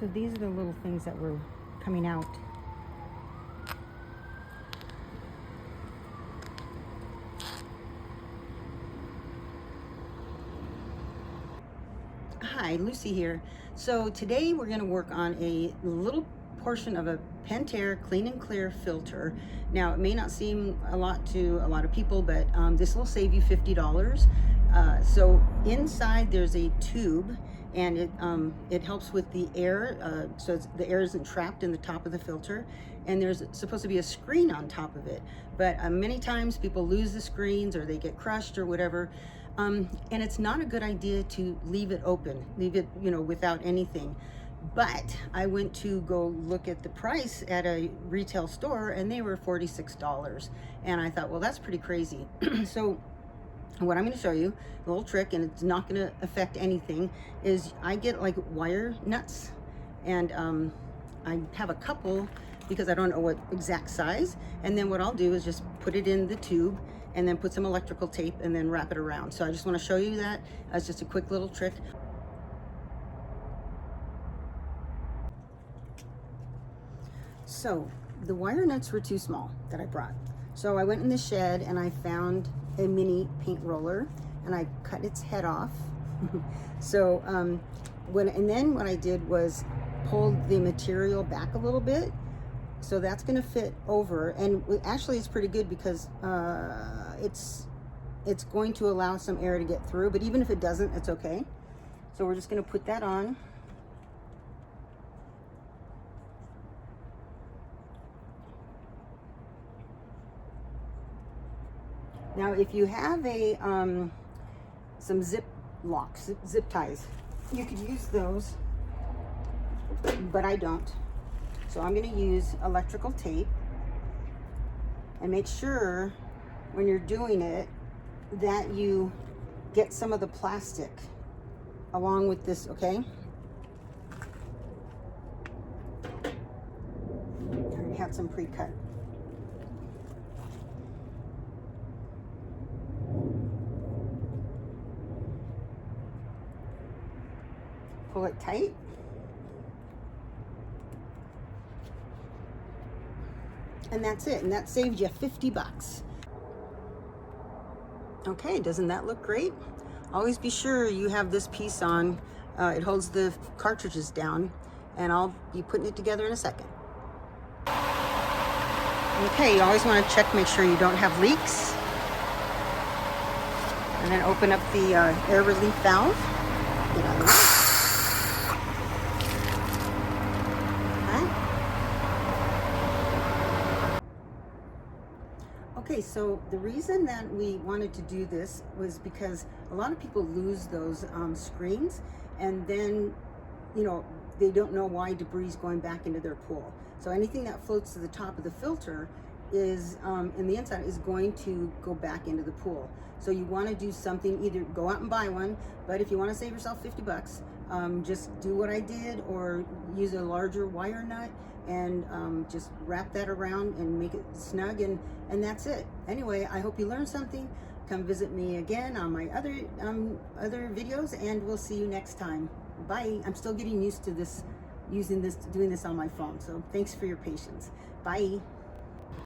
So these are the little things that were coming out. Hi, Lucy here. So today we're going to work on a little portion of a Pentair Clean and Clear filter. Now, it may not seem a lot to a lot of people, but this will save you $50. So inside there's a tube, and it helps with the air, so the air isn't trapped in the top of the filter. And there's supposed to be a screen on top of it, but many times people lose the screens or they get crushed or whatever. And it's not a good idea to leave it open, leave it, without anything. But I went to go look at the price at a retail store, and they were $46. And I thought, well, that's pretty crazy. So what I'm going to show you, a little trick, and it's not going to affect anything, is I get like wire nuts, and I have a couple because I don't know what exact size. And then what I'll do is just put it in the tube and then put some electrical tape and then wrap it around. So I just want to show you that as just a quick little trick. So the wire nuts were too small that I brought. So I went in the shed and I found a mini paint roller and I cut its head off. So then what I did was pull the material back a little bit. So that's going to fit over, and actually it's pretty good because it's going to allow some air to get through, but even if it doesn't, it's okay. So we're just going to put that on. Now if you have a some zip locks, zip ties, you could use those, but I don't. So I'm going to use electrical tape, and make sure when you're doing it that you get some of the plastic along with this, okay? I already had some pre-cut. Pull it tight. And that's it, and that saved you $50. Okay, doesn't that look great? Always be sure you have this piece on. It holds the cartridges down, and I'll be putting it together in a second. Okay, you always want to check, make sure you don't have leaks. And then open up the air relief valve. Get out of the way. Okay, so the reason that we wanted to do this was because a lot of people lose those screens, and then, they don't know why debris is going back into their pool. So anything that floats to the top of the filter is, in the inside, is going to go back into the pool. So you want to do something, either go out and buy one, but if you want to save yourself $50, just do what I did, or use a larger wire nut and just wrap that around and make it snug, and that's it. Anyway, I hope you learned something. Come visit me again on my other videos, and we'll see you next time. Bye. I'm still getting used to this, doing this on my phone, so thanks for your patience. Bye.